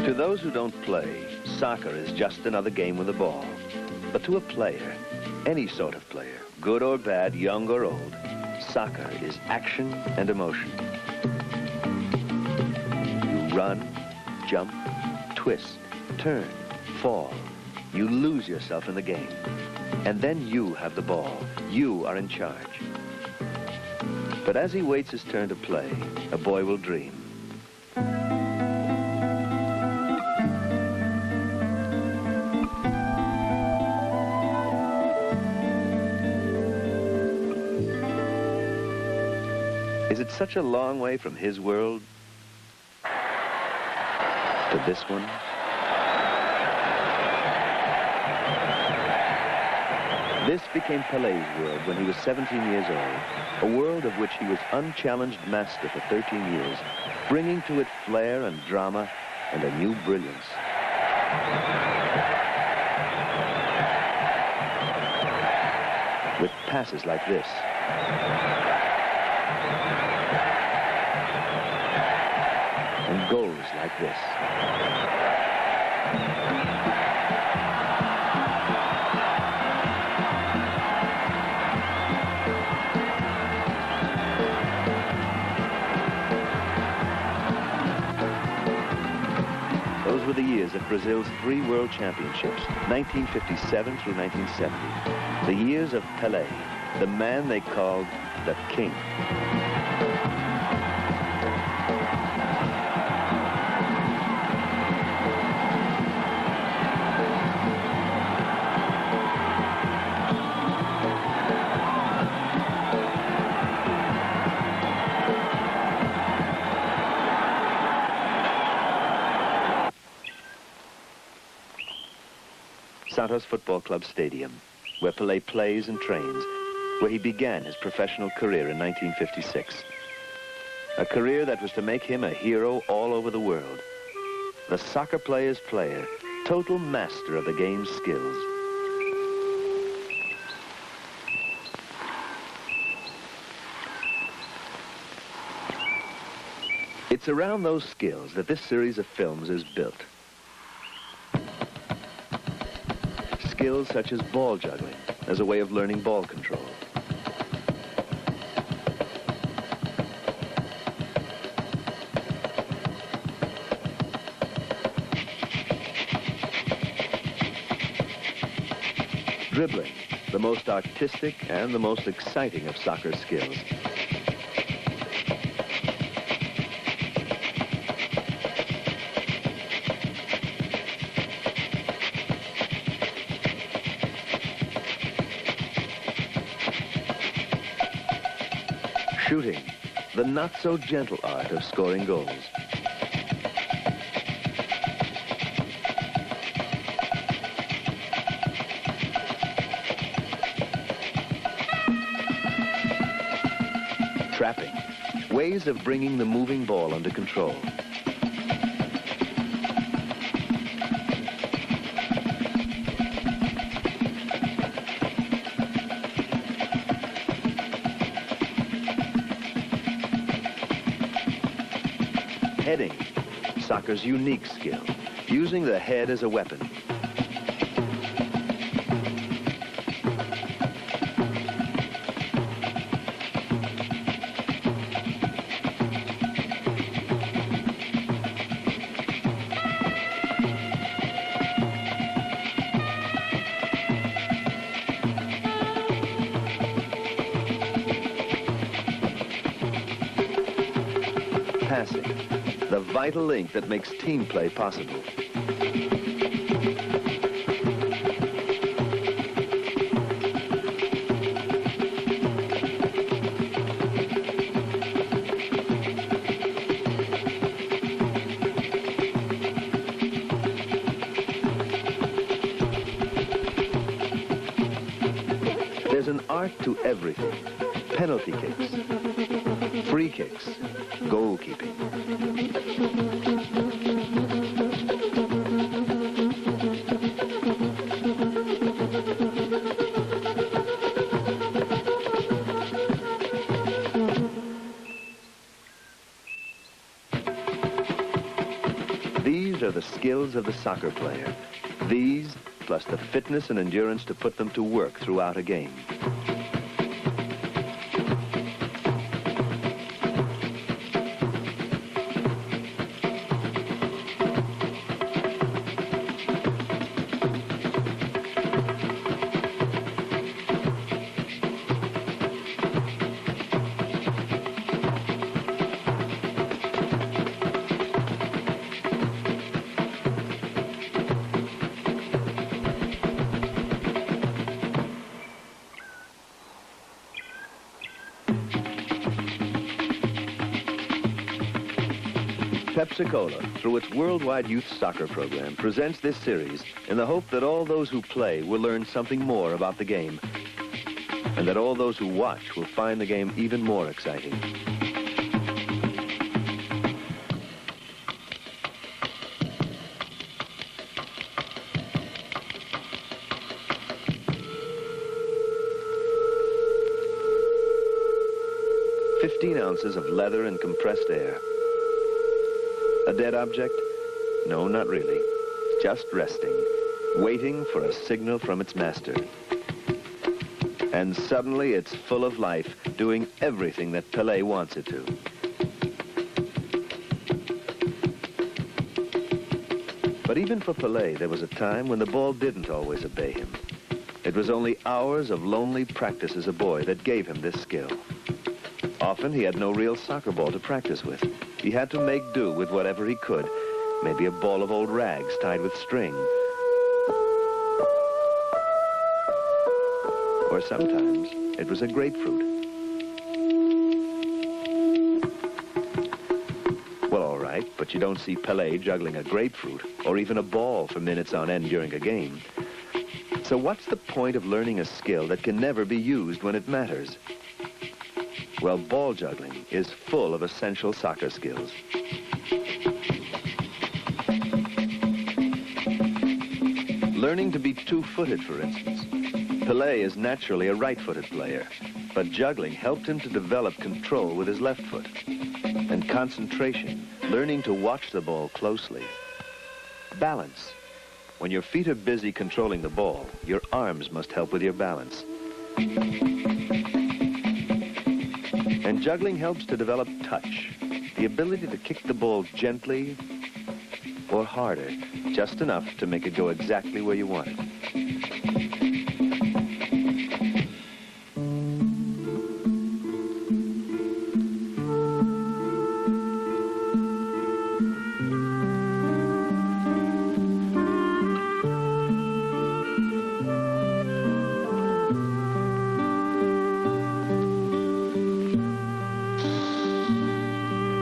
To those who don't play, soccer is just another game with a ball. But to a player, any sort of player, good or bad, young or old, soccer is action and emotion. You run, jump, twist, turn, fall. You lose yourself in the game. And then you have the ball. You are in charge. But as he waits his turn to play, a boy will dream. Is it such a long way from his world to this one? This became Pelé's world when he was 17 years old, a world of which he was unchallenged master for 13 years, bringing to it flair and drama and a new brilliance. With passes like this. And goals like this. Those were the years of Brazil's 3 world championships, 1957 through 1970. The years of Pelé, the man they called the King. Santos Football Club Stadium, where Pelé plays and trains, where he began his professional career in 1956. A career that was to make him a hero all over the world. The soccer player's player, total master of the game's skills. It's around those skills that this series of films is built. Skills such as ball juggling as a way of learning ball control. Dribbling, the most artistic and the most exciting of soccer skills. Shooting, the not-so-gentle art of scoring goals. Trapping, ways of bringing the moving ball under control. Heading, soccer's unique skill, using the head as a weapon. Passing, the vital link that makes team play possible. to everything. Penalty kicks, free kicks, goalkeeping. These are the skills of the soccer player. These, plus the fitness and endurance to put them to work throughout a game. Pepsi-Cola, through its worldwide youth soccer program, presents this series in the hope that all those who play will learn something more about the game, and that all those who watch will find the game even more exciting. "15 ounces of leather and compressed air. A dead object? No, not really. Just resting, waiting for a signal from its master. And suddenly it's full of life, doing everything that Pelé wants it to. But even for Pelé, there was a time when the ball didn't always obey him. It was only hours of lonely practice as a boy that gave him this skill. Often he had no real soccer ball to practice with. He had to make do with whatever he could, maybe a ball of old rags tied with string. Or sometimes it was a grapefruit. Well, all right, but you don't see Pelé juggling a grapefruit or even a ball for minutes on end during a game. So what's the point of learning a skill that can never be used when it matters? Well, ball juggling is full of essential soccer skills. Learning to be two-footed, for instance. Pelé is naturally a right-footed player, but juggling helped him to develop control with his left foot. And concentration, learning to watch the ball closely. Balance. When your feet are busy controlling the ball, your arms must help with your balance. And juggling helps to develop touch, the ability to kick the ball gently or harder, just enough to make it go exactly where you want it.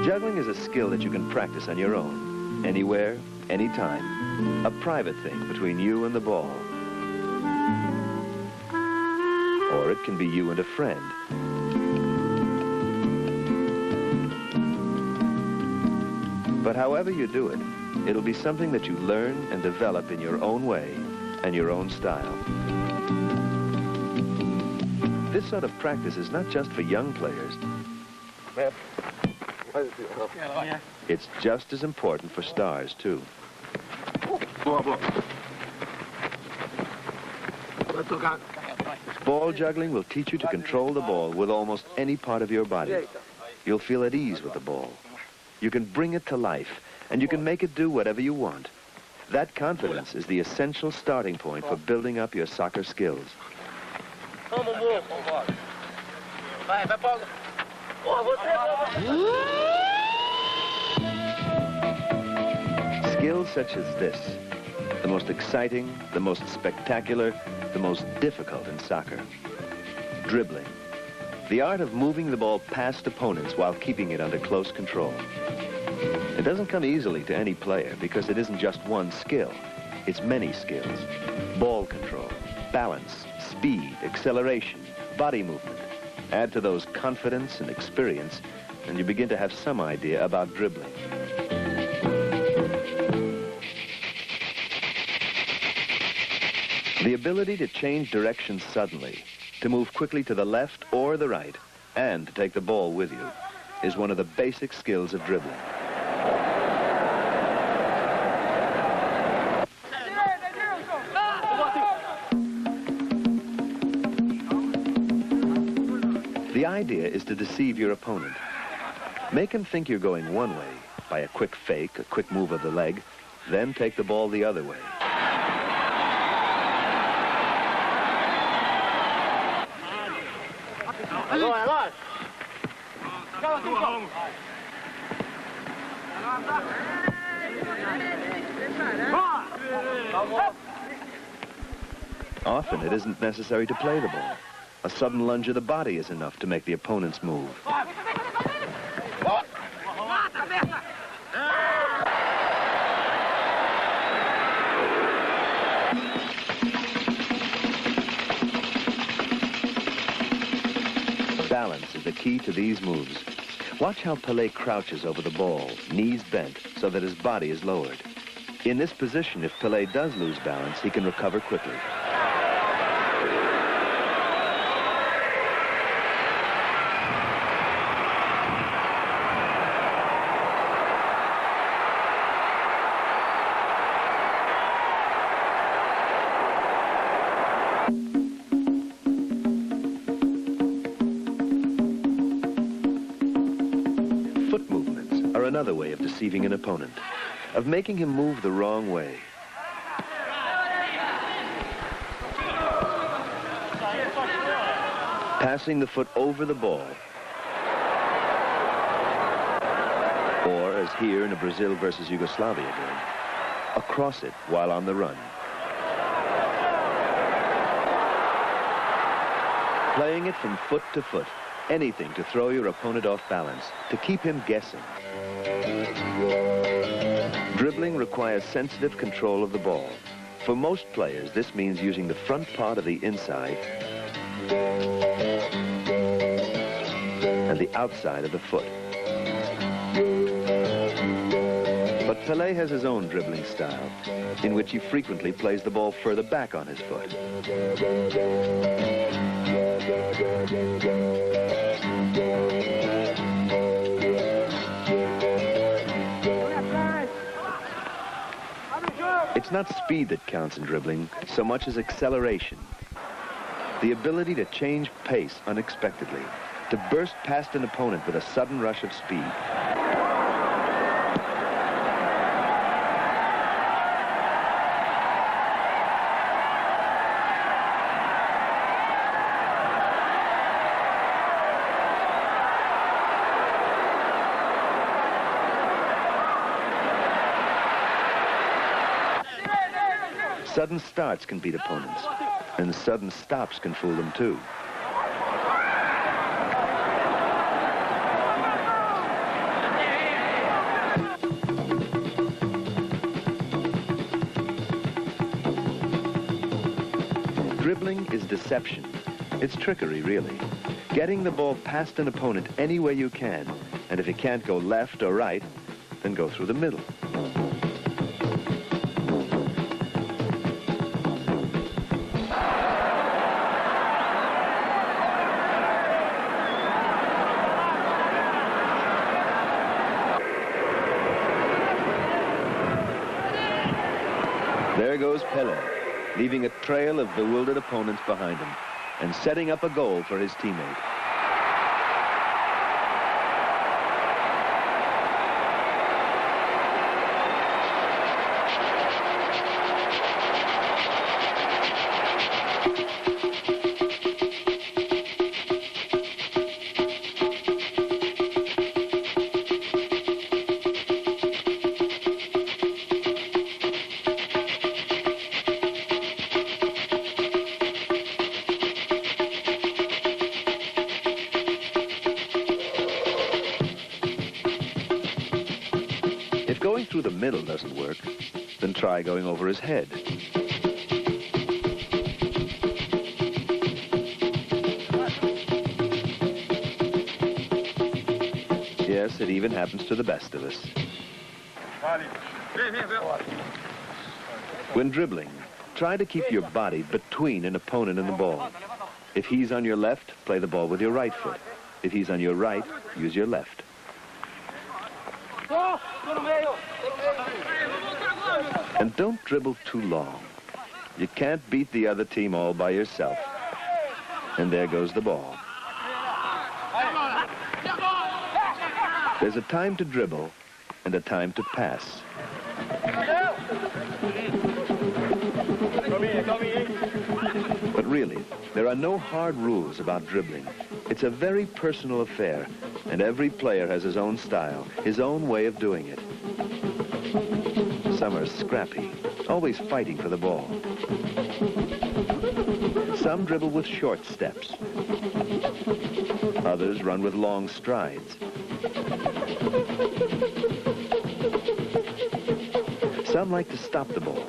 Juggling is a skill that you can practice on your own, anywhere, anytime. A private thing between you and the ball. Or it can be you and a friend. But however you do it, it'll be something that you learn and develop in your own way and your own style. This sort of practice is not just for young players. It's just as important for stars, too. Ball juggling will teach you to control the ball with almost any part of your body. You'll feel at ease with the ball. You can bring it to life, and you can make it do whatever you want. That confidence is the essential starting point for building up your soccer skills. Skills such as this, the most exciting, the most spectacular, the most difficult in soccer. Dribbling, the art of moving the ball past opponents while keeping it under close control. It doesn't come easily to any player because it isn't just one skill, it's many skills. Ball control, balance, speed, acceleration, body movement. Add to those confidence and experience, and you begin to have some idea about dribbling. The ability to change direction suddenly, to move quickly to the left or the right, and to take the ball with you, is one of the basic skills of dribbling. The idea is to deceive your opponent. Make him think you're going one way by a quick fake, a quick move of the leg, then take the ball the other way. Often it isn't necessary to play the ball. A sudden lunge of the body is enough to make the opponent's move. Balance is the key to these moves. Watch how Pelé crouches over the ball, knees bent, so that his body is lowered. In this position, if Pelé does lose balance, he can recover quickly. Foot movements are another way of deceiving an opponent, of making him move the wrong way. Passing the foot over the ball. Or, as here in a Brazil versus Yugoslavia game, across it while on the run. Playing it from foot to foot, anything to throw your opponent off balance, to keep him guessing. Dribbling requires sensitive control of the ball. For most players, this means using the front part of the inside and the outside of the foot. But Pelé has his own dribbling style, in which he frequently plays the ball further back on his foot. It's not speed that counts in dribbling so much as acceleration. The ability to change pace unexpectedly, to burst past an opponent with a sudden rush of speed. Sudden starts can beat opponents, and sudden stops can fool them too. Dribbling is deception. It's trickery, really. Getting the ball past an opponent any way you can, and if you can't go left or right, then go through the middle. There goes Pele, leaving a trail of bewildered opponents behind him and setting up a goal for his teammate. If going through the middle doesn't work, then try going over his head. it even happens to the best of us. When dribbling, try to keep your body between an opponent and the ball. If he's on your left, play the ball with your right foot. If he's on your right, use your left. And don't dribble too long. You can't beat the other team all by yourself. And there goes the ball. There's a time to dribble and a time to pass. But really, there are no hard rules about dribbling. It's a very personal affair, and every player has his own style, his own way of doing it. Some are scrappy, always fighting for the ball. Some dribble with short steps. Others run with long strides. Some like to stop the ball.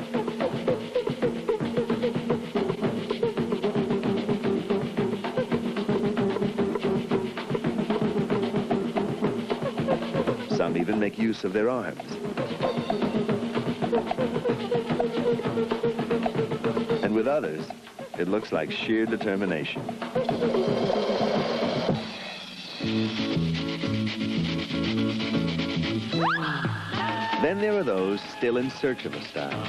Some even make use of their arms. And with others, it looks like sheer determination. Then there are those still in search of a style.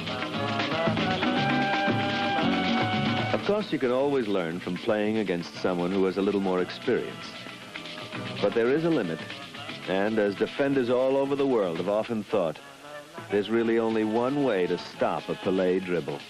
Of course, you can always learn from playing against someone who has a little more experience. But there is a limit, and as defenders all over the world have often thought, there's really only one way to stop a Pelé dribble.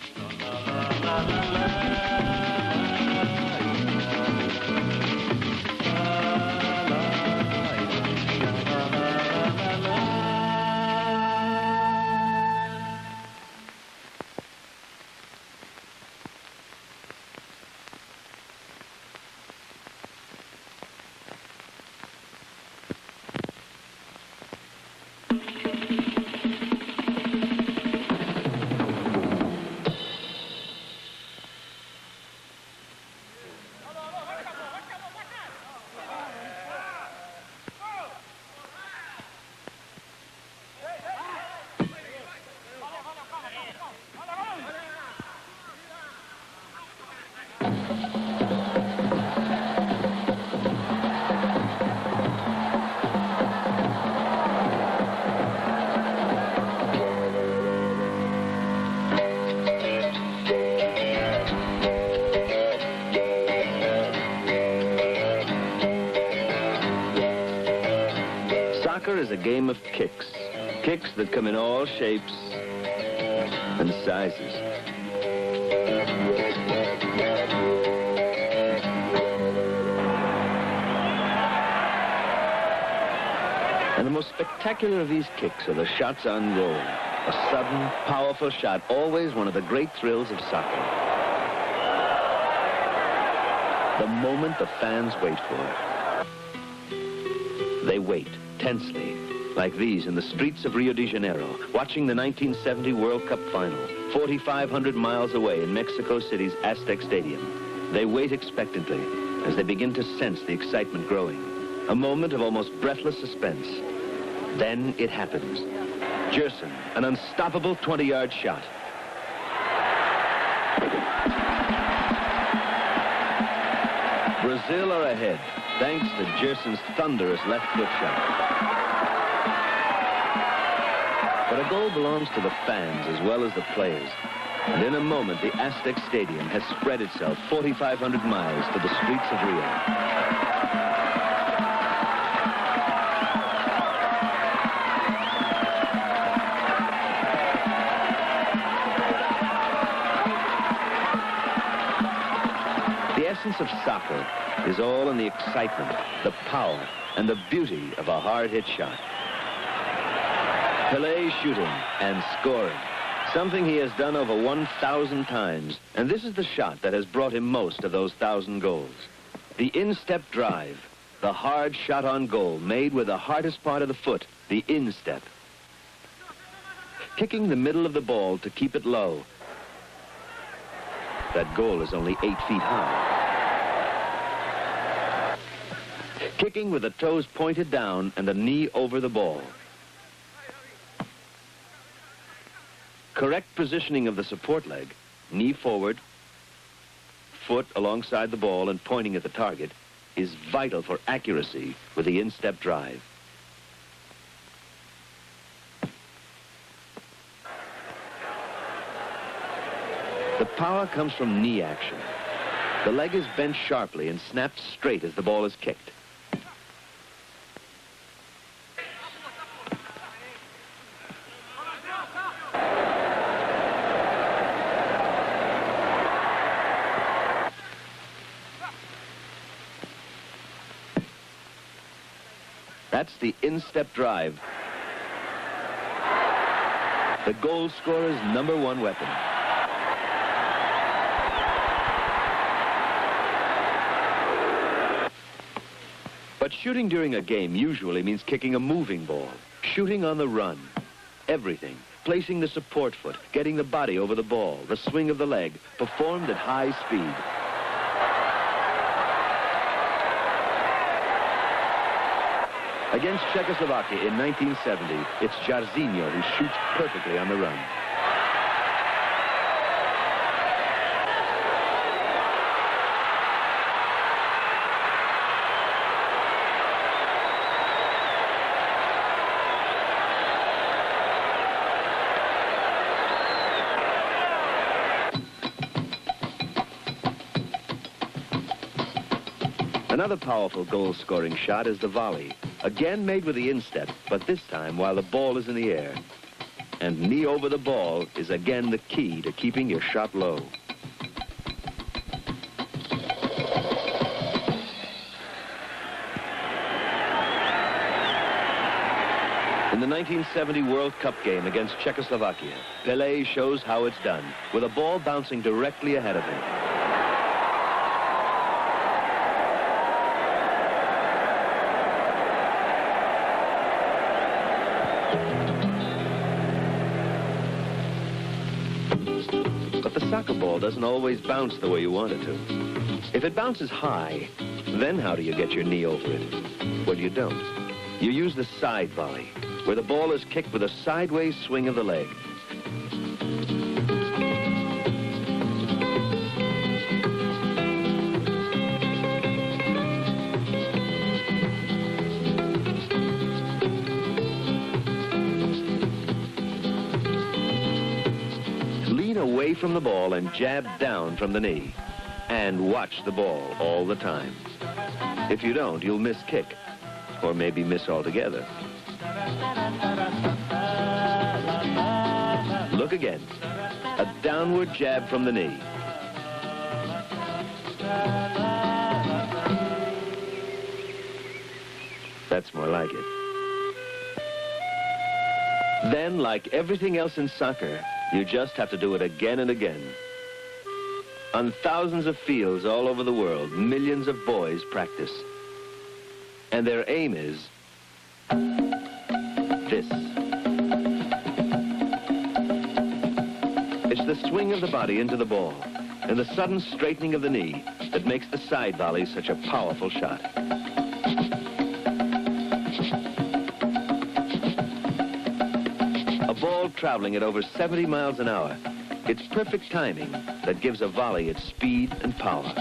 Soccer is a game of kicks. Kicks that come in all shapes and sizes. And the most spectacular of these kicks are the shots on goal. A sudden, powerful shot, always one of the great thrills of soccer. The moment the fans wait for. They wait, tensely, like these in the streets of Rio de Janeiro, watching the 1970 World Cup final, 4,500 miles away in Mexico City's Aztec Stadium. They wait expectantly as they begin to sense the excitement growing. A moment of almost breathless suspense. Then it happens. Gerson, an unstoppable 20-yard shot. Brazil are ahead, thanks to Gerson's thunderous left foot shot. But a goal belongs to the fans as well as the players. And in a moment, the Aztec Stadium has spread itself 4,500 miles to the streets of Rio. The essence of soccer is all in the excitement, the power, and the beauty of a hard-hit shot. Pelé shooting and scoring, something he has done over 1,000 times, and this is the shot that has brought him most of those 1,000 goals. The instep drive, the hard shot on goal, made with the hardest part of the foot, the instep. Kicking the middle of the ball to keep it low. That goal is only 8 feet high. Kicking with the toes pointed down and the knee over the ball. Correct positioning of the support leg, knee forward, foot alongside the ball and pointing at the target, is vital for accuracy with the instep drive. The power comes from knee action. The leg is bent sharply and snapped straight as the ball is kicked. That's the instep drive. The goal scorer's #1 weapon. But shooting during a game usually means kicking a moving ball, shooting on the run, everything, placing the support foot, getting the body over the ball, the swing of the leg, performed at high speed. Against Czechoslovakia in 1970, it's Jairzinho who shoots perfectly on the run. Another powerful goal-scoring shot is the volley. Again made with the instep, but this time while the ball is in the air. And knee over the ball is again the key to keeping your shot low. In the 1970 World Cup game against Czechoslovakia, Pelé shows how it's done, with a ball bouncing directly ahead of him. Soccer ball doesn't always bounce the way you want it to. If it bounces high, then how do you get your knee over it? Well, you don't. You use the side volley, where the ball is kicked with a sideways swing of the leg. Away from the ball and jab down from the knee. And watch the ball all the time. If you don't, you'll miss kick, or maybe miss altogether. Look again. A downward jab from the knee. That's more like it. Then, like everything else in soccer, you just have to do it again and again. On thousands of fields all over the world, millions of boys practice. And their aim is this. It's the swing of the body into the ball and the sudden straightening of the knee that makes the side volley such a powerful shot. Ball traveling at over 70 miles an hour. It's perfect timing that gives a volley its speed and power.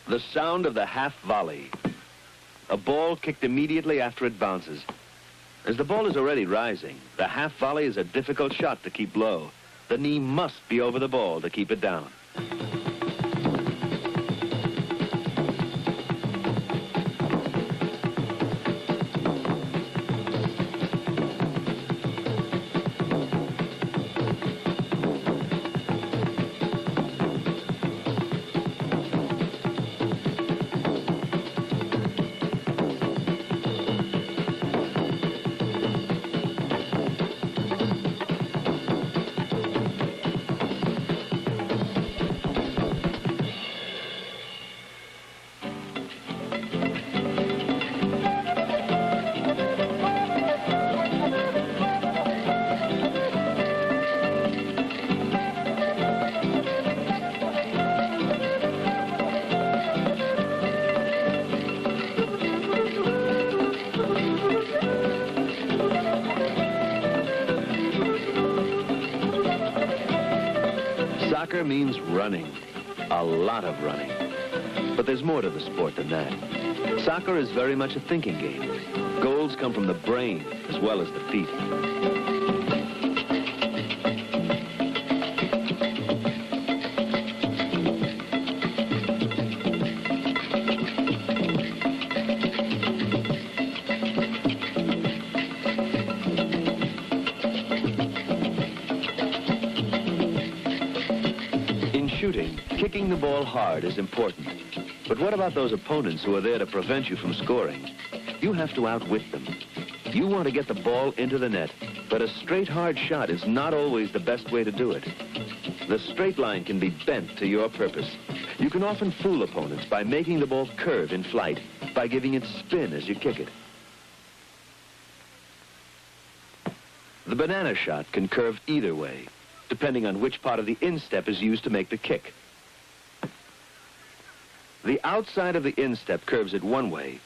The sound of the half volley. A ball kicked immediately after it bounces. As the ball is already rising, the half volley is a difficult shot to keep low. The knee must be over the ball to keep it down. Soccer means running, a lot of running. But there's more to the sport than that. Soccer is very much a thinking game. Goals come from the brain as well as the feet. Shooting, kicking the ball hard is important. But what about those opponents who are there to prevent you from scoring? You have to outwit them. You want to get the ball into the net, but a straight hard shot is not always the best way to do it. The straight line can be bent to your purpose. You can often fool opponents by making the ball curve in flight, by giving it spin as you kick it. The banana shot can curve either way, depending on which part of the instep is used to make the kick. The outside of the instep curves it one way,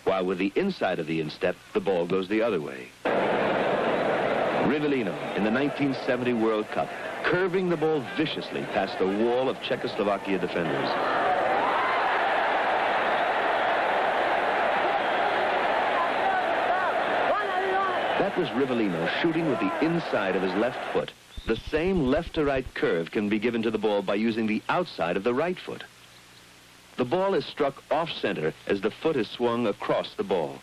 while with the inside of the instep, the ball goes the other way. Rivellino, in the 1970 World Cup, curving the ball viciously past the wall of Czechoslovakia defenders. That was Rivellino shooting with the inside of his left foot. The same left-to-right curve can be given to the ball by using the outside of the right foot. The ball is struck off-center as the foot is swung across the ball.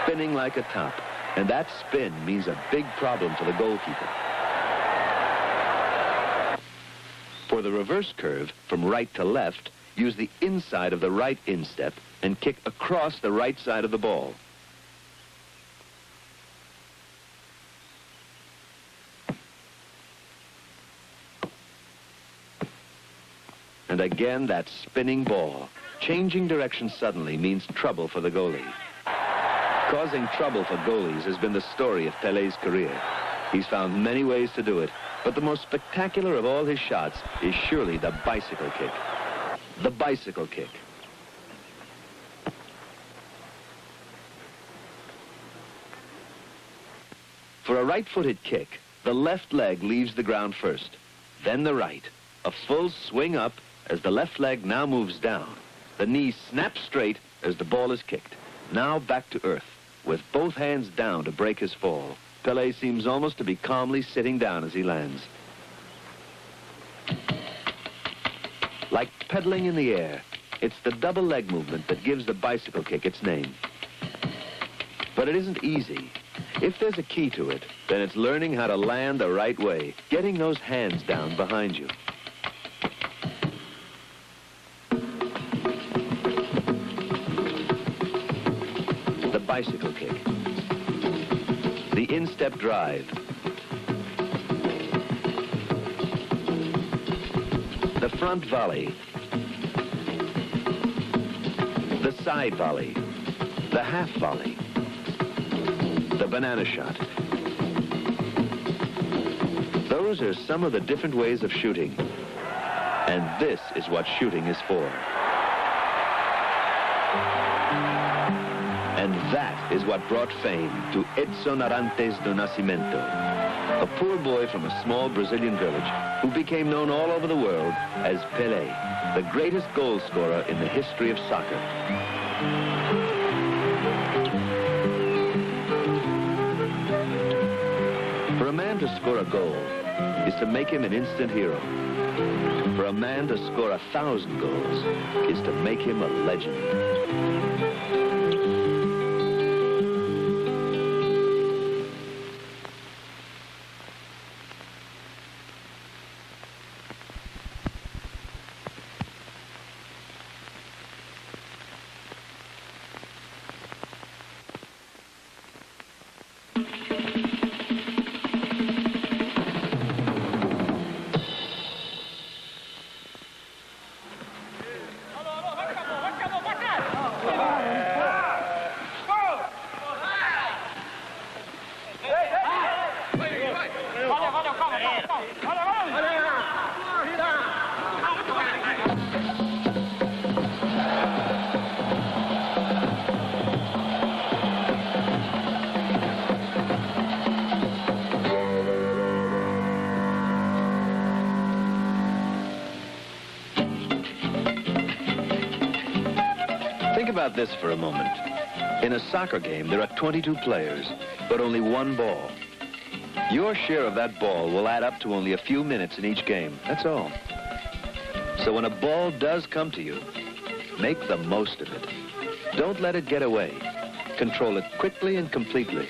Spinning like a top. And that spin means a big problem for the goalkeeper. For the reverse curve, from right to left, use the inside of the right instep and kick across the right side of the ball. And again, that spinning ball. Changing direction suddenly means trouble for the goalie. Causing trouble for goalies has been the story of Pelé's career. He's found many ways to do it, but the most spectacular of all his shots is surely the bicycle kick. The bicycle kick. For a right-footed kick, the left leg leaves the ground first, then the right. A full swing up as the left leg now moves down. The knee snaps straight as the ball is kicked. Now back to earth. With both hands down to break his fall, Pelé seems almost to be calmly sitting down as he lands. Like pedaling in the air, it's the double leg movement that gives the bicycle kick its name. But it isn't easy. If there's a key to it, then it's learning how to land the right way, getting those hands down behind you. Bicycle kick. The instep drive. The front volley. The side volley. The half volley. The banana shot. Those are some of the different ways of shooting. And this is what shooting is for. And that is what brought fame to Edson Arantes do Nascimento, a poor boy from a small Brazilian village who became known all over the world as Pelé, the greatest goal scorer in the history of soccer. For a man to score a goal is to make him an instant hero. For a man to score 1,000 goals is to make him a legend. about this for a moment. In a soccer game, there are 22 players, but only one ball. Your share of that ball will add up to only a few minutes in each game. That's all. So when a ball does come to you, make the most of it. Don't let it get away. Control it quickly and completely.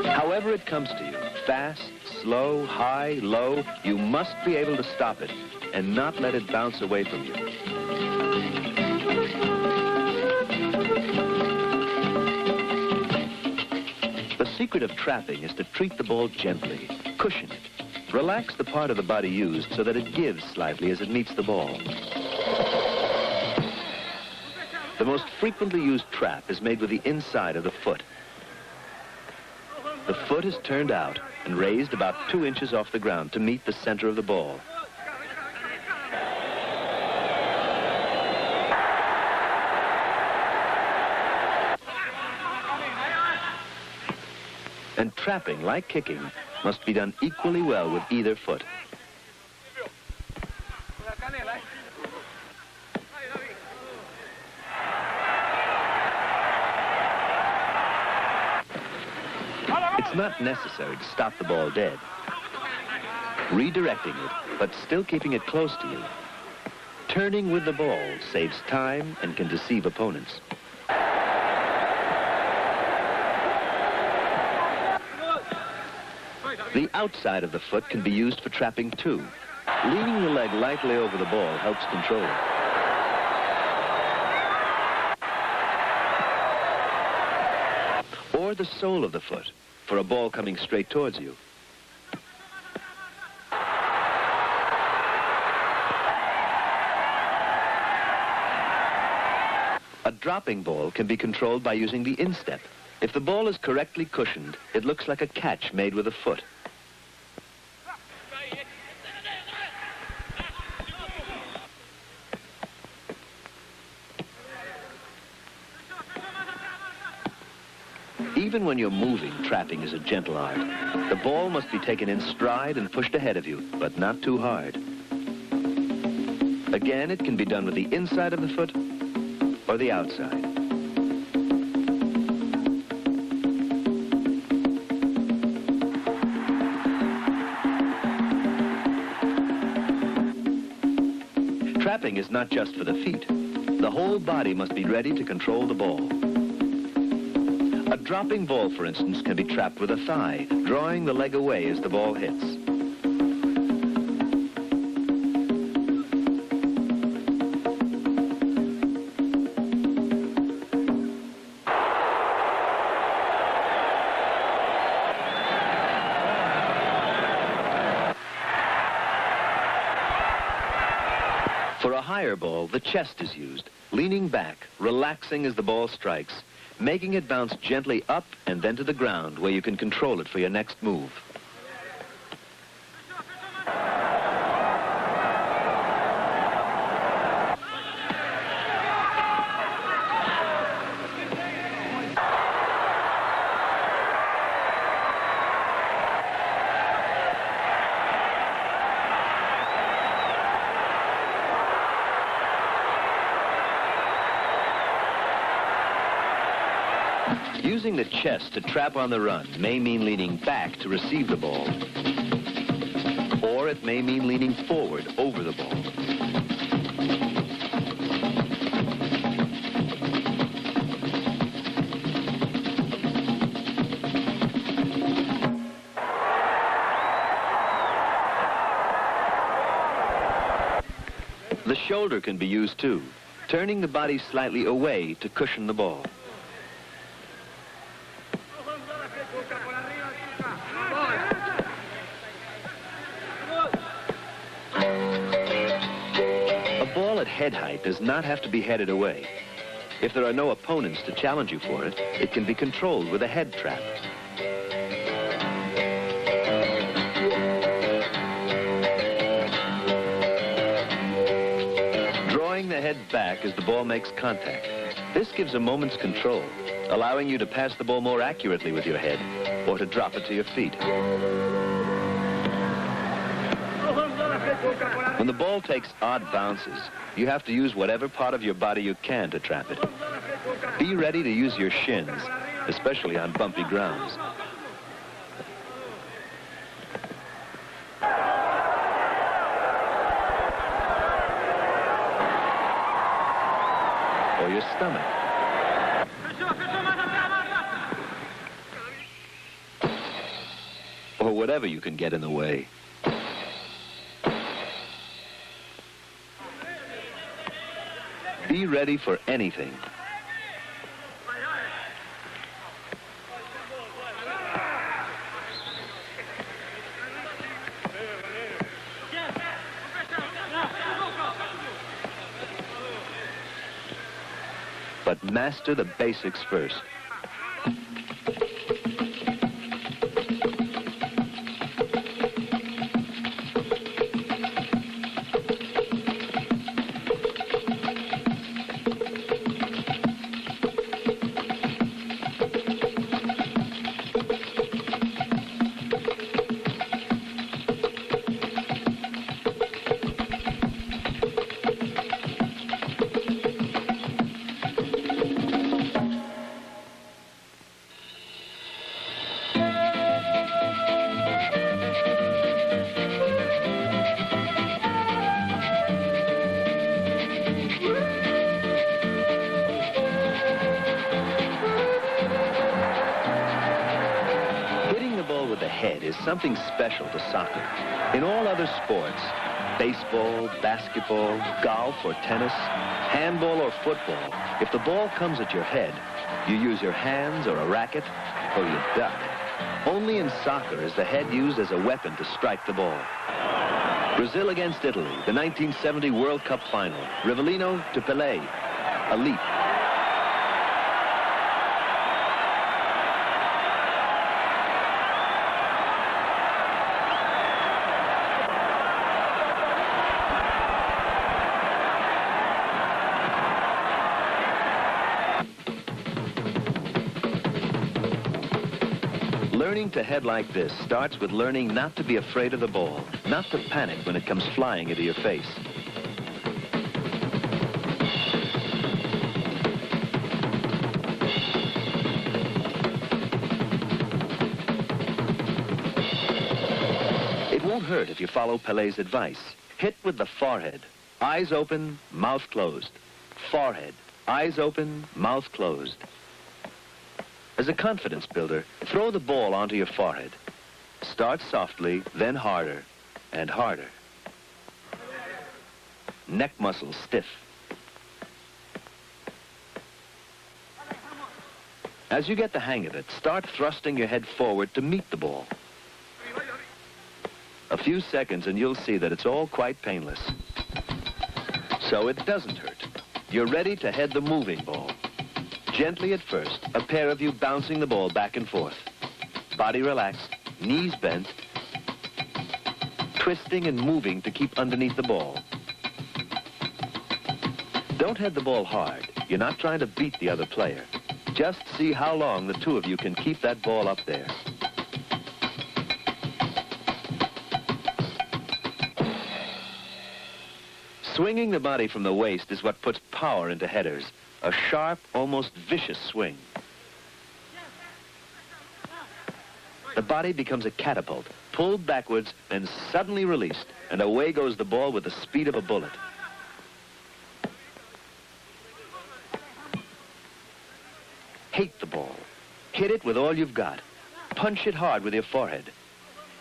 However it comes to you, fast, slow, high, low, you must be able to stop it and not let it bounce away from you. The secret of trapping is to treat the ball gently, cushion it, relax the part of the body used so that it gives slightly as it meets the ball. The most frequently used trap is made with the inside of the foot. The foot is turned out and raised about 2 inches off the ground to meet the center of the ball. And trapping, like kicking, must be done equally well with either foot. It's not necessary to stop the ball dead. Redirecting it, but still keeping it close to you. Turning with the ball saves time and can deceive opponents. The outside of the foot can be used for trapping too. Leaning the leg lightly over the ball helps control it. Or the sole of the foot for a ball coming straight towards you. A dropping ball can be controlled by using the instep. If the ball is correctly cushioned, it looks like a catch made with a foot. Even when you're moving, trapping is a gentle art. The ball must be taken in stride and pushed ahead of you, but not too hard. Again, it can be done with the inside of the foot or the outside. Trapping is not just for the feet. The whole body must be ready to control the ball. A dropping ball, for instance, can be trapped with a thigh, drawing the leg away as the ball hits. For a higher ball, the chest is used, leaning back, relaxing as the ball strikes, making it bounce gently up and then to the ground where you can control it for your next move. Using the chest to trap on the run may mean leaning back to receive the ball, or it may mean leaning forward over the ball. The shoulder can be used too, turning the body slightly away to cushion the ball. Head height does not have to be headed away. If there are no opponents to challenge you for it, it can be controlled with a head trap. Drawing the head back as the ball makes contact. This gives a moment's control, allowing you to pass the ball more accurately with your head or to drop it to your feet. When the ball takes odd bounces, you have to use whatever part of your body you can to trap it. Be ready to use your shins, especially on bumpy grounds. Or your stomach. Or whatever you can get in the way. Be ready for anything. But master the basics first. Is something special to soccer. In all other sports, baseball, basketball, golf or tennis, handball or football, if the ball comes at your head, you use your hands or a racket, or you duck. Only in soccer is the head used as a weapon to strike the ball. Brazil against Italy, the 1970 World Cup final. Rivellino to Pele. A leap. Learning to head like this starts with learning not to be afraid of the ball, not to panic when it comes flying into your face. It won't hurt if you follow Pelé's advice. Hit with the forehead. Eyes open, mouth closed. Forehead. Eyes open, mouth closed. As a confidence builder, throw the ball onto your forehead. Start softly, then harder and harder. Neck muscles stiff. As you get the hang of it, start thrusting your head forward to meet the ball. A few seconds and you'll see that it's all quite painless. So it doesn't hurt. You're ready to head the moving ball. Gently at first, a pair of you bouncing the ball back and forth. Body relaxed, knees bent, twisting and moving to keep underneath the ball. Don't head the ball hard. You're not trying to beat the other player. Just see how long the two of you can keep that ball up there. Swinging the body from the waist is what puts power into headers. A sharp, almost vicious swing. The body becomes a catapult, pulled backwards and suddenly released, and away goes the ball with the speed of a bullet. Hate the ball. Hit it with all you've got. Punch it hard with your forehead.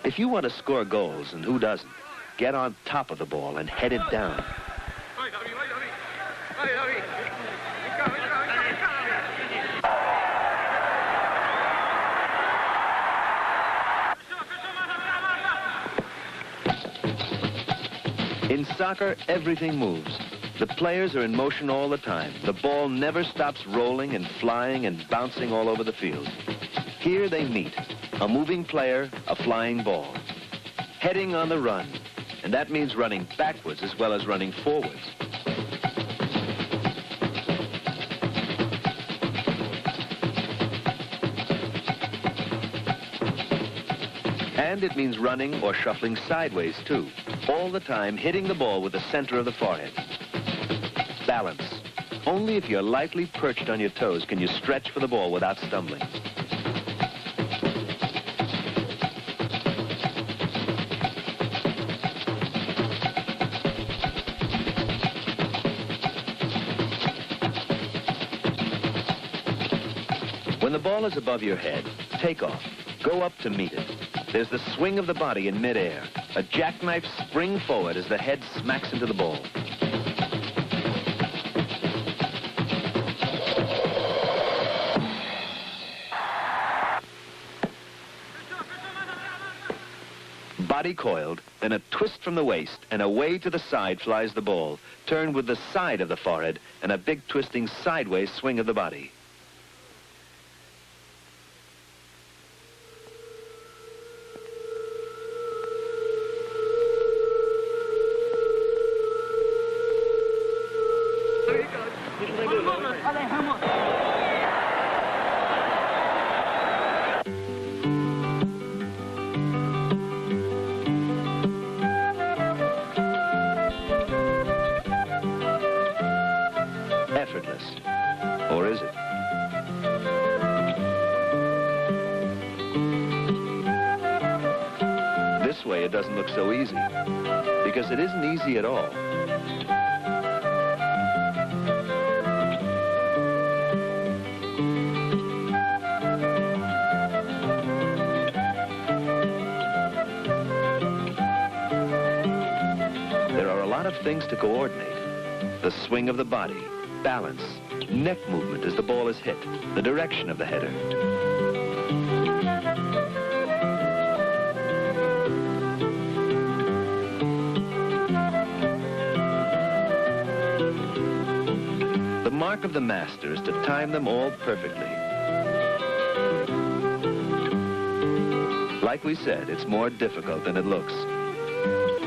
If you want to score goals, and who doesn't, get on top of the ball and head it down. In soccer, everything moves. The players are in motion all the time. The ball never stops rolling and flying and bouncing all over the field. Here they meet, a moving player, a flying ball. Heading on the run, and that means running backwards as well as running forwards. And it means running or shuffling sideways, too. All the time hitting the ball with the center of the forehead. Balance. Only if you're lightly perched on your toes can you stretch for the ball without stumbling. When the ball is above your head, take off. Go up to meet it. There's the swing of the body in midair. A jackknife spring forward as the head smacks into the ball. Body coiled, then a twist from the waist, and away to the side flies the ball, turned with the side of the forehead and a big twisting sideways swing of the body. Effortless. Or is it? This way it doesn't look so easy, because it isn't easy at all. There are a lot of things to coordinate. The swing of the body, balance, neck movement as the ball is hit, the direction of the header. The mark of the master is to time them all perfectly. Like we said, it's more difficult than it looks.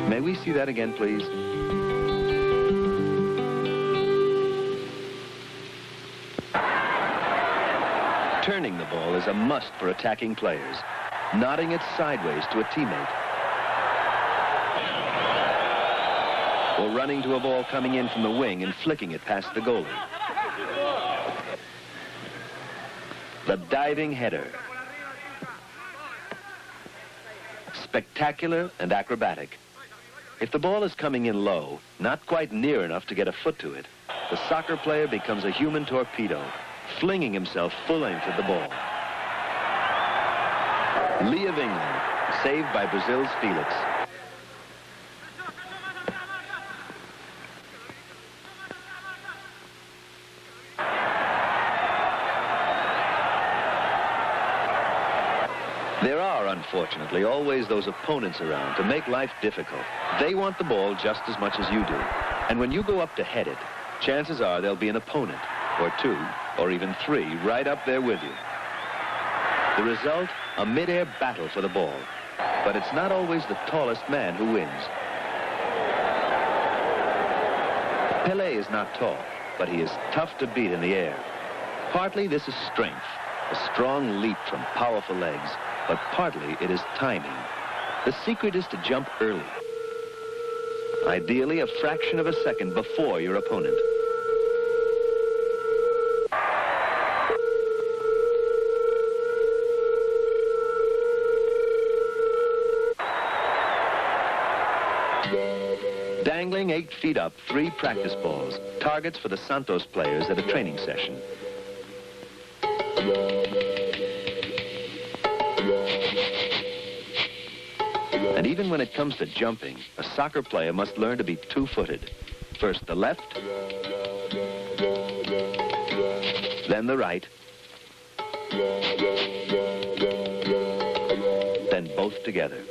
May we see that again, please? Turning the ball is a must for attacking players. Nodding it sideways to a teammate. Or running to a ball coming in from the wing and flicking it past the goalie. The diving header. Spectacular and acrobatic. If the ball is coming in low, not quite near enough to get a foot to it, the soccer player becomes a human torpedo, flinging himself full length at the ball. Lee of England, saved by Brazil's Felix. There are, unfortunately, always those opponents around to make life difficult. They want the ball just as much as you do. And when you go up to head it, chances are there'll be an opponent, or two, or even three, right up there with you. The result, a mid-air battle for the ball. But it's not always the tallest man who wins. Pele is not tall, but he is tough to beat in the air. Partly this is strength, a strong leap from powerful legs, but partly it is timing. The secret is to jump early. Ideally, a fraction of a second before your opponent. Dangling 8 feet up, 3 practice balls, targets for the Santos players at a training session. And even when it comes to jumping, a soccer player must learn to be two-footed. First the left, then the right, then both together.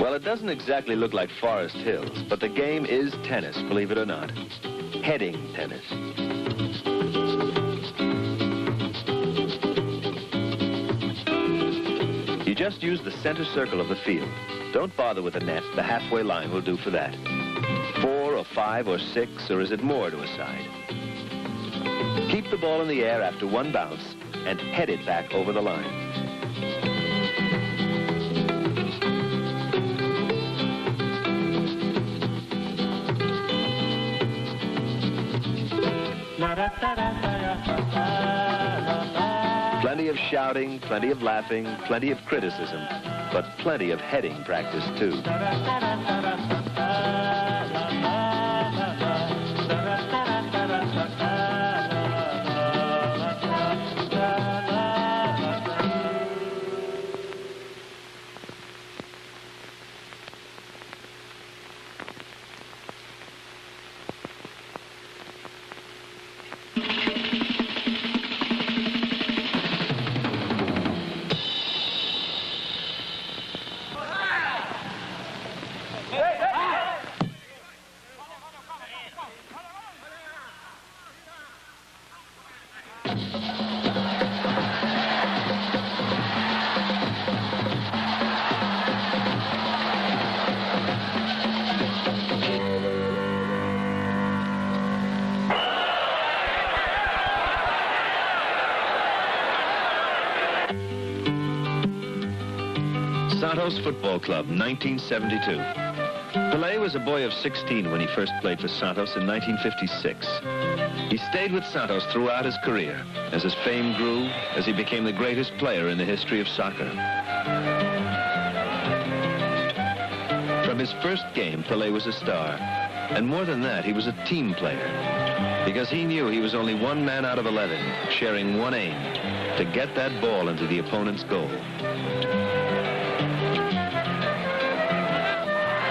Well, it doesn't exactly look like Forest Hills, but the game is tennis, believe it or not. Heading tennis. You just use the center circle of the field. Don't bother with the net. The halfway line will do for that. 4 or 5 or 6, or is it more to a side? Keep the ball in the air after one bounce, and head it back over the line. Plenty of shouting, plenty of laughing, plenty of criticism, but plenty of heading practice too. Santos Football Club, 1972. Pelé was a boy of 16 when he first played for Santos in 1956. He stayed with Santos throughout his career, as his fame grew, as he became the greatest player in the history of soccer. From his first game, Pelé was a star. And more than that, he was a team player, because he knew he was only one man out of 11, sharing one aim, to get that ball into the opponent's goal.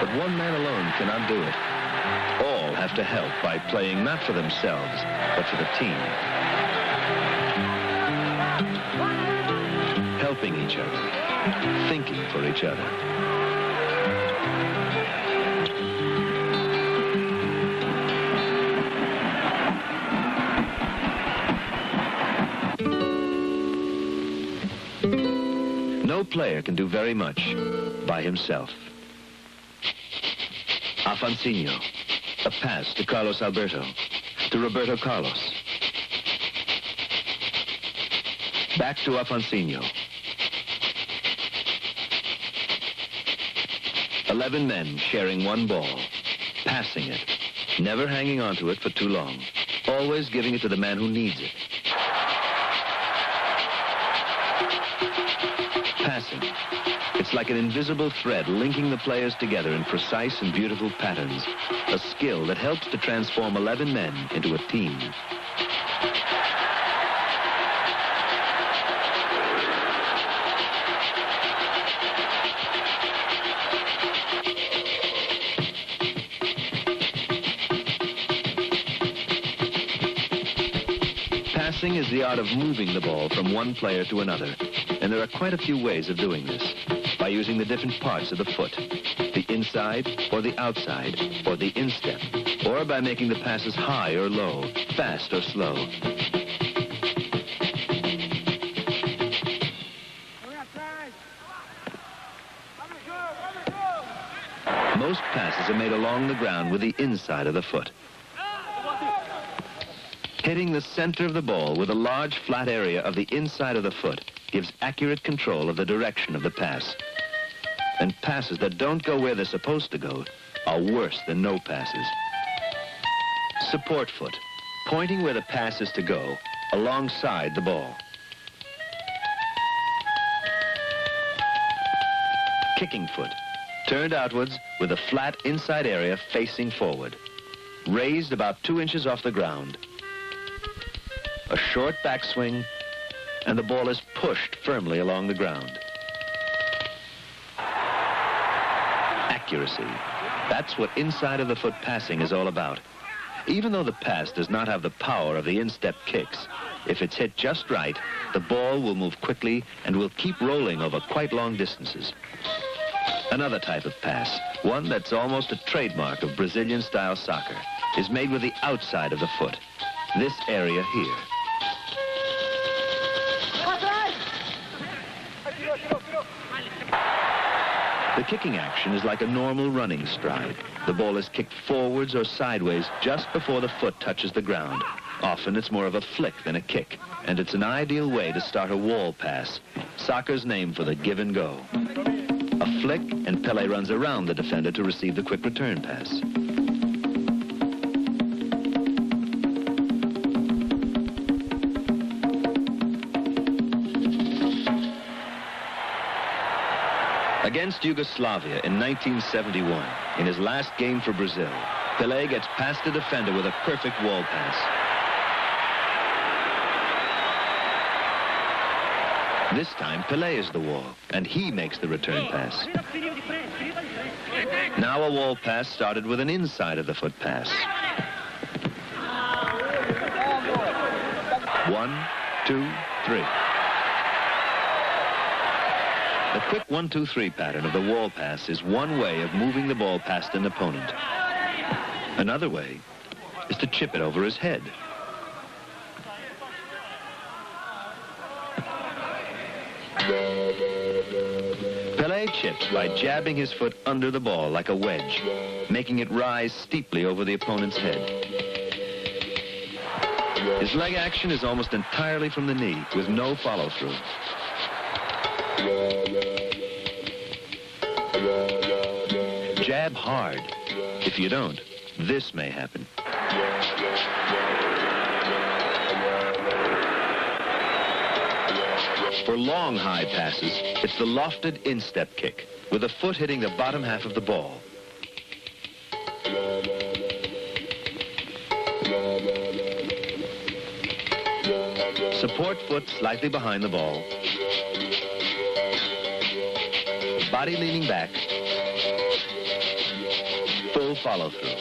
But one man alone cannot do it. All have to help by playing not for themselves, but for the team. Helping each other, thinking for each other. No player can do very much by himself. Afonso, a pass to Carlos Alberto, to Roberto Carlos. Back to Afonso. 11 men sharing one ball, passing it, never hanging onto it for too long, always giving it to the man who needs it. Passing. It's like an invisible thread linking the players together in precise and beautiful patterns, a skill that helps to transform 11 men into a team. Passing is the art of moving the ball from one player to another, and there are quite a few ways of doing this. By using the different parts of the foot, the inside or the outside, or the instep, or by making the passes high or low, fast or slow. Most passes are made along the ground with the inside of the foot. Hitting the center of the ball with a large flat area of the inside of the foot gives accurate control of the direction of the pass. And passes that don't go where they're supposed to go are worse than no passes. Support foot, pointing where the pass is to go, alongside the ball. Kicking foot, turned outwards with a flat inside area facing forward. Raised about 2 inches off the ground. A short backswing, and the ball is pushed firmly along the ground. Accuracy. That's what inside of the foot passing is all about. Even though the pass does not have the power of the instep kicks, if it's hit just right, the ball will move quickly and will keep rolling over quite long distances. Another type of pass, one that's almost a trademark of Brazilian-style soccer, is made with the outside of the foot, this area here. The kicking action is like a normal running stride. The ball is kicked forwards or sideways just before the foot touches the ground, Often it's more of a flick than a kick, and it's an ideal way to start a wall pass, soccer's name for the give and go. A flick, and Pele runs around the defender to receive the quick return pass. Against Yugoslavia in 1971, in his last game for Brazil, Pelé gets past the defender with a perfect wall pass. This time, Pelé is the wall, and he makes the return pass. Now a wall pass started with an inside of the foot pass. 1, 2, 3. The quick 1-2-3 pattern of the wall pass is one way of moving the ball past an opponent. Another way is to chip it over his head. Pelé chips by jabbing his foot under the ball like a wedge, making it rise steeply over the opponent's head. His leg action is almost entirely from the knee, with no follow-through. Jab hard. If you don't, this may happen. For long high passes, it's the lofted instep kick, with the foot hitting the bottom half of the ball. Support foot slightly behind the ball. Body leaning back. Full follow-through.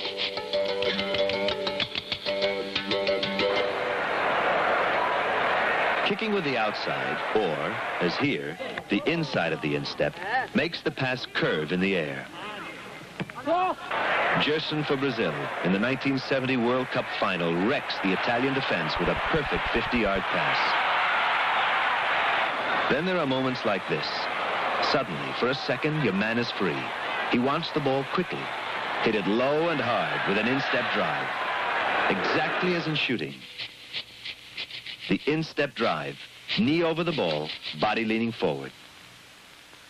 Kicking with the outside, or, as here, the inside of the instep, makes the pass curve in the air. Gerson for Brazil, in the 1970 World Cup final, wrecks the Italian defense with a perfect 50-yard pass. Then there are moments like this. Suddenly, for a second, your man is free. He wants the ball quickly. Hit it low and hard with an instep drive. Exactly as in shooting. The instep drive, knee over the ball, body leaning forward.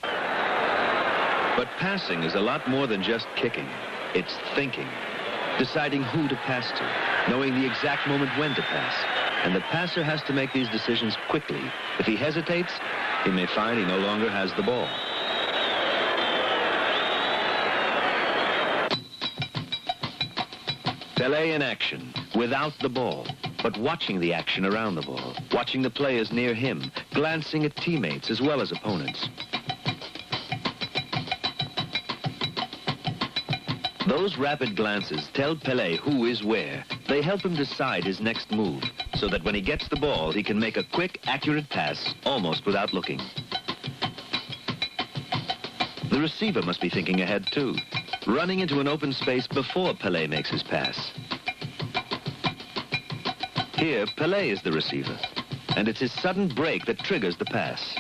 But passing is a lot more than just kicking. It's thinking, deciding who to pass to, knowing the exact moment when to pass. And the passer has to make these decisions quickly. If he hesitates, he may find he no longer has the ball. Pelé in action, without the ball, but watching the action around the ball, watching the players near him, glancing at teammates as well as opponents. Those rapid glances tell Pelé who is where. They help him decide his next move, so that when he gets the ball, he can make a quick, accurate pass, almost without looking. The receiver must be thinking ahead, too, running into an open space before Pelé makes his pass. Here, Pelé is the receiver, and it's his sudden break that triggers the pass.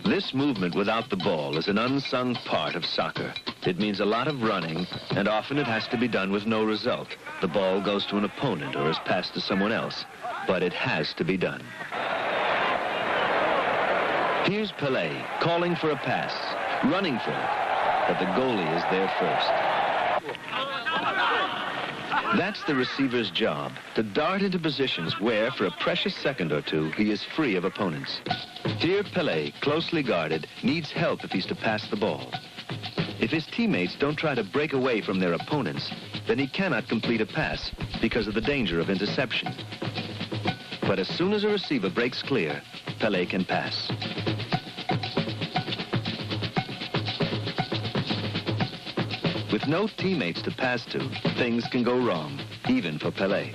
This movement without the ball is an unsung part of soccer. It means a lot of running, and often it has to be done with no result. The ball goes to an opponent or is passed to someone else, but it has to be done. Here's Pelé, calling for a pass, running for it, but the goalie is there first. That's the receiver's job, to dart into positions where, for a precious second or two, he is free of opponents. Here, Pelé, closely guarded, needs help if he's to pass the ball. If his teammates don't try to break away from their opponents, then he cannot complete a pass because of the danger of interception. But as soon as a receiver breaks clear, Pelé can pass. With no teammates to pass to, things can go wrong, even for Pelé.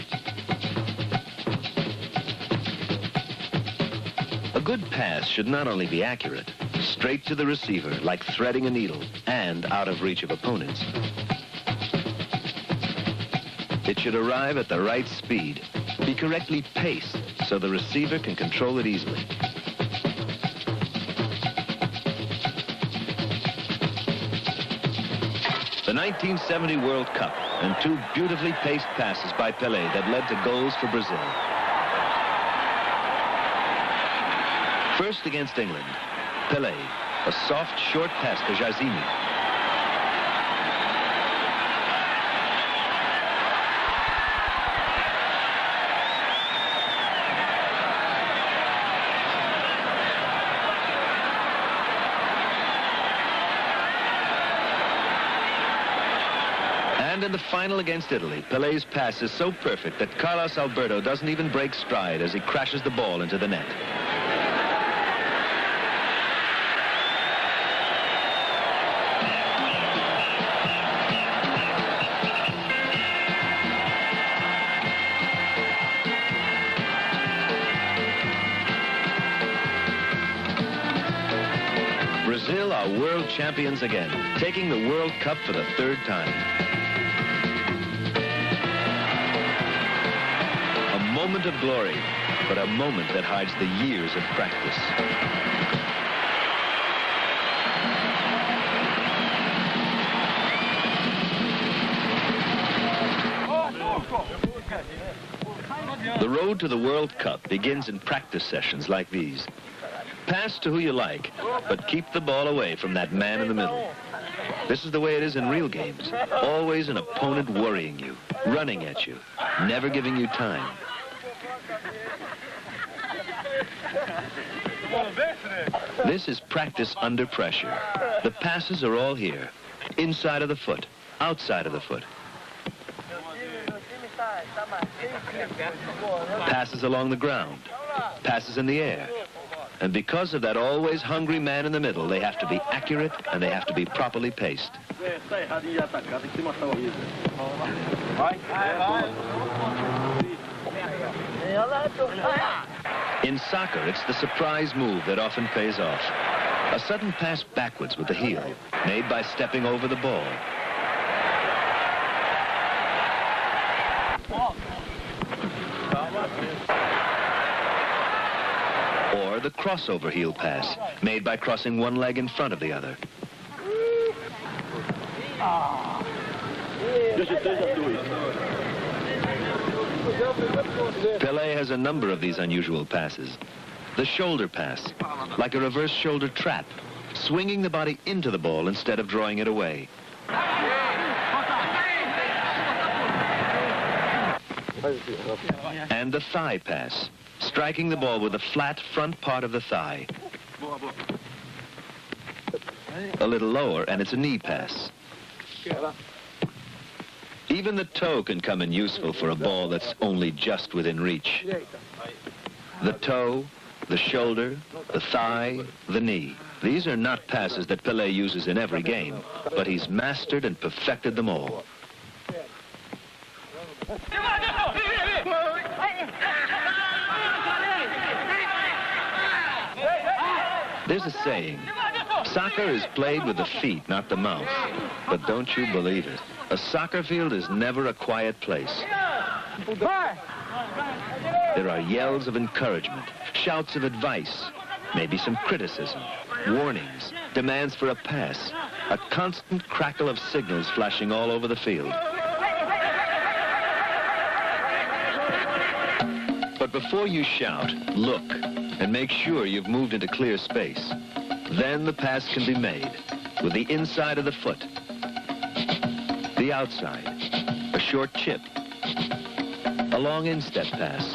A good pass should not only be accurate, straight to the receiver like threading a needle, and out of reach of opponents. It should arrive at the right speed, be correctly paced so the receiver can control it easily. The The 1970 World Cup and two beautifully paced passes by Pelé that led to goals for Brazil. First against England, Pelé, a soft, short pass to Jazimi. And in the final against Italy, Pelé's pass is so perfect that Carlos Alberto doesn't even break stride as he crashes the ball into the net. Brazil are world champions again, taking the World Cup for the third time. A moment of glory, but a moment that hides the years of practice. The road to the World Cup begins in practice sessions like these. Pass to who you like, but keep the ball away from that man in the middle. This is the way it is in real games. Always an opponent worrying you, running at you, never giving you time. This is practice under pressure. The passes are all here. Inside of the foot, outside of the foot. Passes along the ground, passes in the air. And because of that always hungry man in the middle, they have to be accurate and they have to be properly paced. In soccer, it's the surprise move that often pays off. A sudden pass backwards with the heel, made by stepping over the ball. Or the crossover heel pass, made by crossing one leg in front of the other. Pelé has a number of these unusual passes. The shoulder pass, like a reverse shoulder trap, swinging the body into the ball instead of drawing it away. And the thigh pass, striking the ball with the flat front part of the thigh. A little lower, and it's a knee pass. Even the toe can come in useful for a ball that's only just within reach. The toe, the shoulder, the thigh, the knee. These are not passes that Pelé uses in every game, but he's mastered and perfected them all. There's a saying, soccer is played with the feet, not the mouth. But don't you believe it. A soccer field is never a quiet place. There are yells of encouragement, shouts of advice, maybe some criticism, warnings, demands for a pass, a constant crackle of signals flashing all over the field. But before you shout, look, and make sure you've moved into clear space. Then the pass can be made with the inside of the foot, the outside, a short chip, a long instep pass,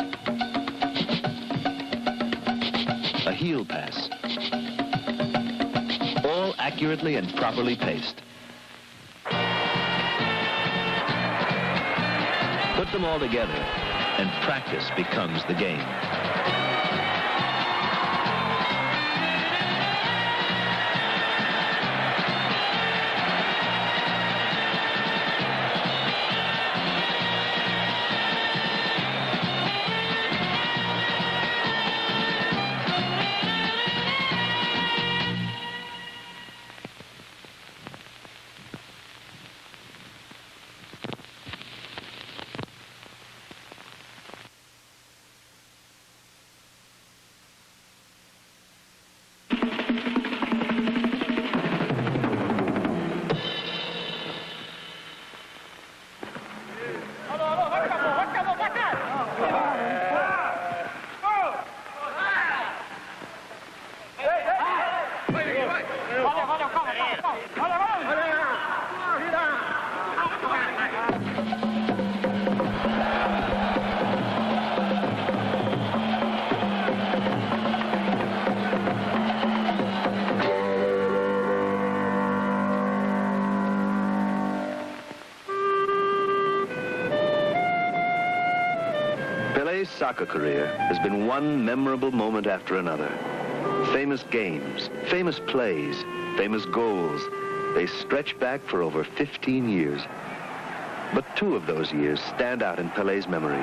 a heel pass, all accurately and properly paced. Put them all together, and practice becomes the game. soccer career has been one memorable moment after another. Famous games, famous plays, famous goals. They stretch back for over 15 years. But 2 of those years stand out in Pelé's memory.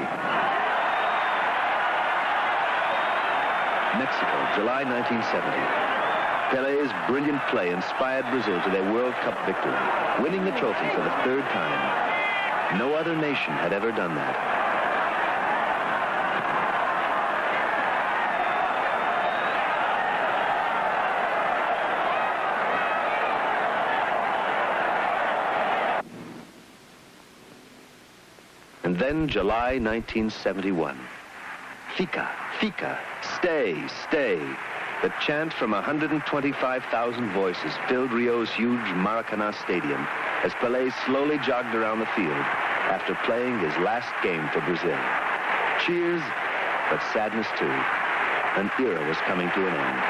Mexico, July 1970. Pelé's brilliant play inspired Brazil to their World Cup victory, winning the trophy for the 3rd time. No other nation had ever done that. And then July 1971. Fica, fica, stay, stay. The chant from 125,000 voices filled Rio's huge Maracanã stadium as Pelé slowly jogged around the field after playing his last game for Brazil. Cheers, but sadness too. An era was coming to an end.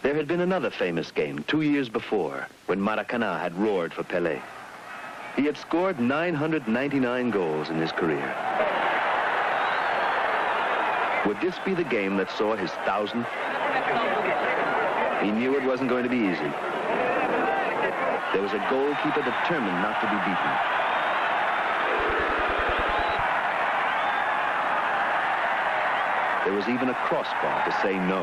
There had been another famous game 2 years before when Maracanã had roared for Pelé. He had scored 999 goals in his career. Would this be the game that saw his 1,000th? He knew it wasn't going to be easy. There was a goalkeeper determined not to be beaten. There was even a crossbar to say no.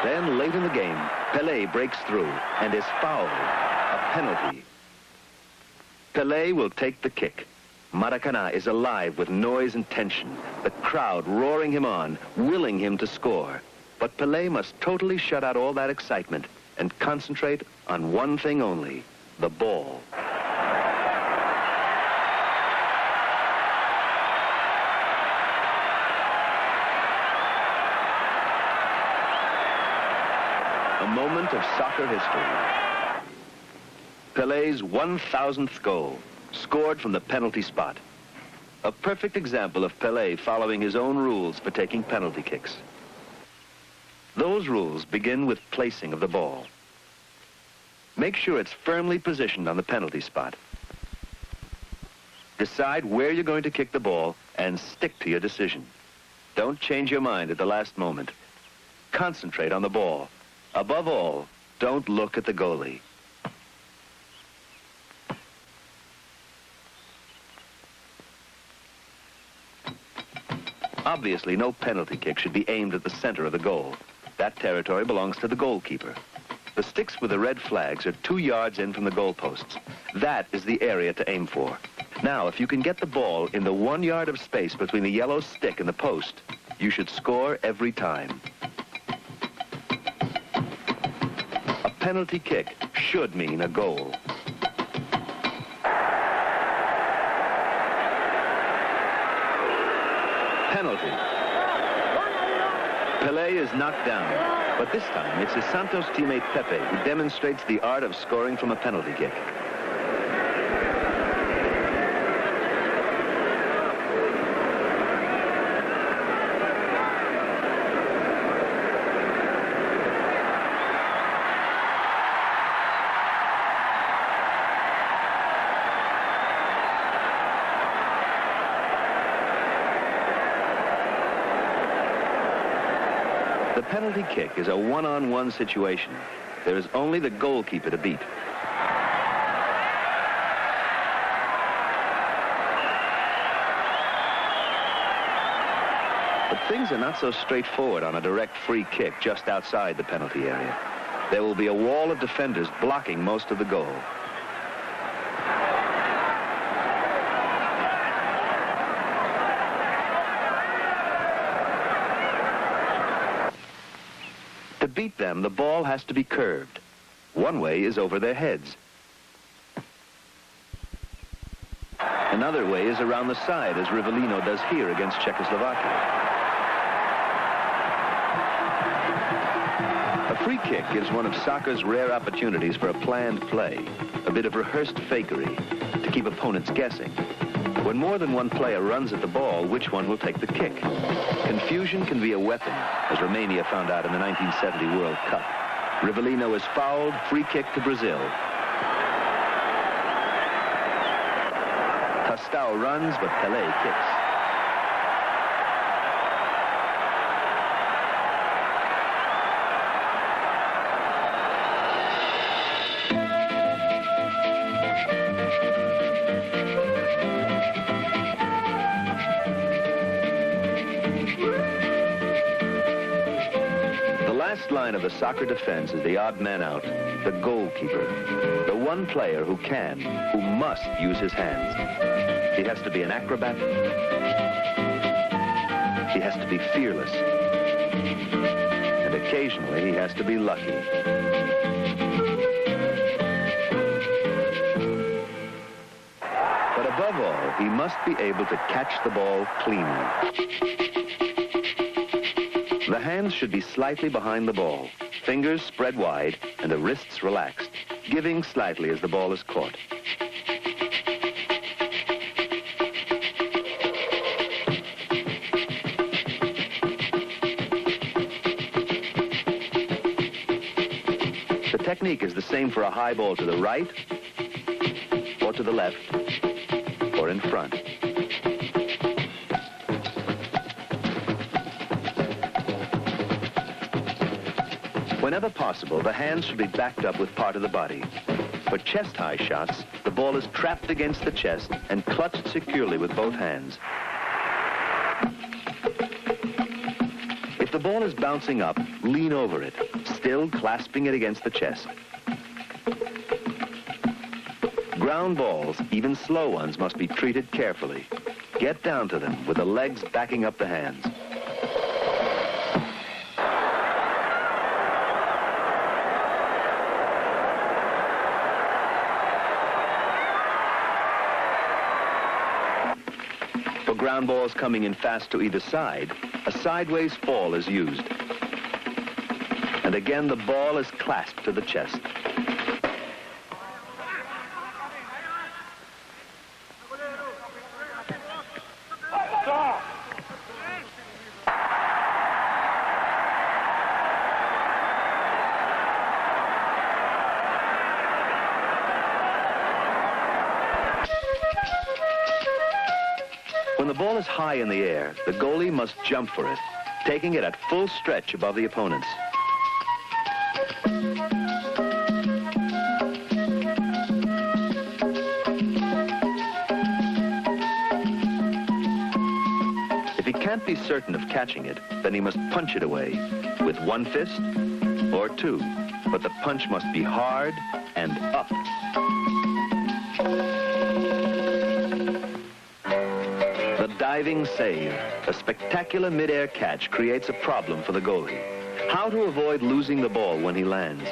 Then, late in the game, Pelé breaks through and is fouled. A penalty. Pelé will take the kick. Maracanã is alive with noise and tension. The crowd roaring him on, willing him to score. But Pelé must totally shut out all that excitement and concentrate on one thing only, the ball. A moment of soccer history. Pelé's 1,000th goal, scored from the penalty spot. A perfect example of Pelé following his own rules for taking penalty kicks. Those rules begin with placing of the ball. Make sure it's firmly positioned on the penalty spot. Decide where you're going to kick the ball and stick to your decision. Don't change your mind at the last moment. Concentrate on the ball. Above all, don't look at the goalie. Obviously, no penalty kick should be aimed at the center of the goal. That territory belongs to the goalkeeper. The sticks with the red flags are 2 yards in from the goalposts. That is the area to aim for. Now, if you can get the ball in the 1 yard of space between the yellow stick and the post, you should score every time. A penalty kick should mean a goal. Penalty. Pelé is knocked down, but this time it's his Santos teammate Pepe who demonstrates the art of scoring from a penalty kick. The penalty kick is a one-on-one situation. There is only the goalkeeper to beat. But things are not so straightforward on a direct free kick just outside the penalty area. There will be a wall of defenders blocking most of the goal. To beat them, the ball has to be curved. One way is over their heads. Another way is around the side, as Rivellino does here against Czechoslovakia. A free kick gives one of soccer's rare opportunities for a planned play, a bit of rehearsed fakery to keep opponents guessing. When more than one player runs at the ball, which one will take the kick? Confusion can be a weapon, as Romania found out in the 1970 World Cup. Rivellino is fouled, free kick to Brazil. Tostão runs, but Pelé kicks. The last line of the soccer defense is the odd man out, the goalkeeper, the one player who can, who must use his hands. He has to be an acrobat. He has to be fearless. And occasionally he has to be lucky. But above all, he must be able to catch the ball cleanly. The hands should be slightly behind the ball, fingers spread wide, and the wrists relaxed, giving slightly as the ball is caught. The technique is the same for a high ball to the right, or to the left, or in front. Whenever possible, the hands should be backed up with part of the body. For chest-high shots, the ball is trapped against the chest and clutched securely with both hands. If the ball is bouncing up, lean over it, still clasping it against the chest. Ground balls, even slow ones, must be treated carefully. Get down to them with the legs backing up the hands. For ground balls coming in fast to either side, a sideways fall is used. And again, the ball is clasped to the chest. When the ball is high in the air, the goalie must jump for it, taking it at full stretch above the opponents. If he can't be certain of catching it, then he must punch it away with one fist or two, but the punch must be hard and up. Diving save, a spectacular mid-air catch, creates a problem for the goalie. How to avoid losing the ball when he lands?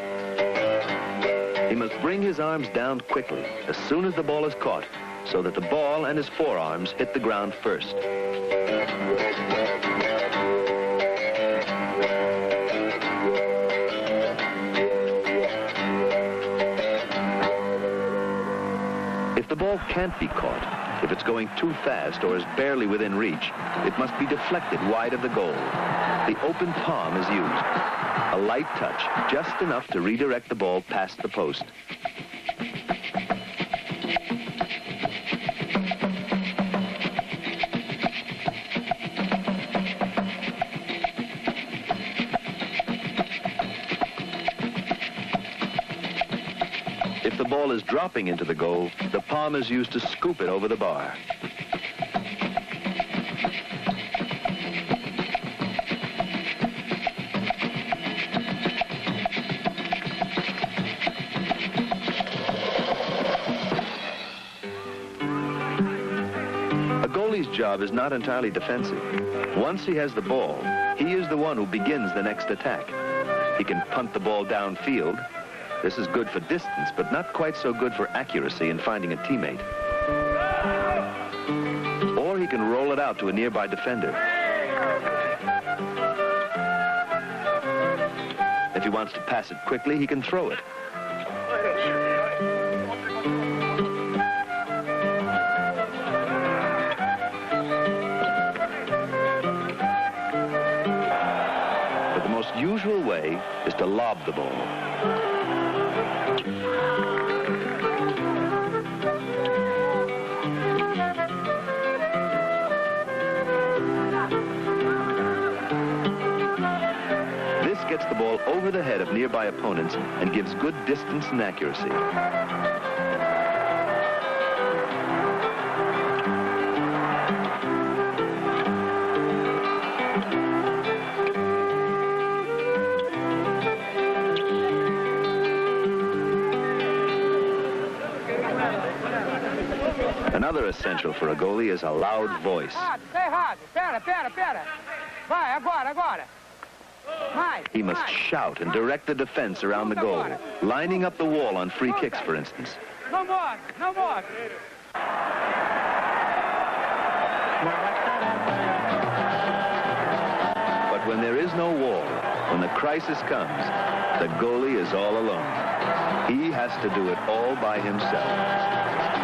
He must bring his arms down quickly, as soon as the ball is caught, so that the ball and his forearms hit the ground first. If the ball can't be caught, if it's going too fast or is barely within reach, it must be deflected wide of the goal. The open palm is used. A light touch, just enough to redirect the ball past the post. If the ball is dropping into the goal, the palm is used to scoop it over the bar. A goalie's job is not entirely defensive. Once he has the ball, he is the one who begins the next attack. He can punt the ball downfield. This is good for distance, but not quite so good for accuracy in finding a teammate. Or he can roll it out to a nearby defender. If he wants to pass it quickly, he can throw it. goalie is to lob the ball. This gets the ball over the head of nearby opponents and gives good distance and accuracy. Another essential for a goalie is a loud voice. He must shout and direct the defense around the goal, lining up the wall on free kicks, for instance. No more, no more. But when there is no wall, when the crisis comes, the goalie is all alone. He has to do it all by himself.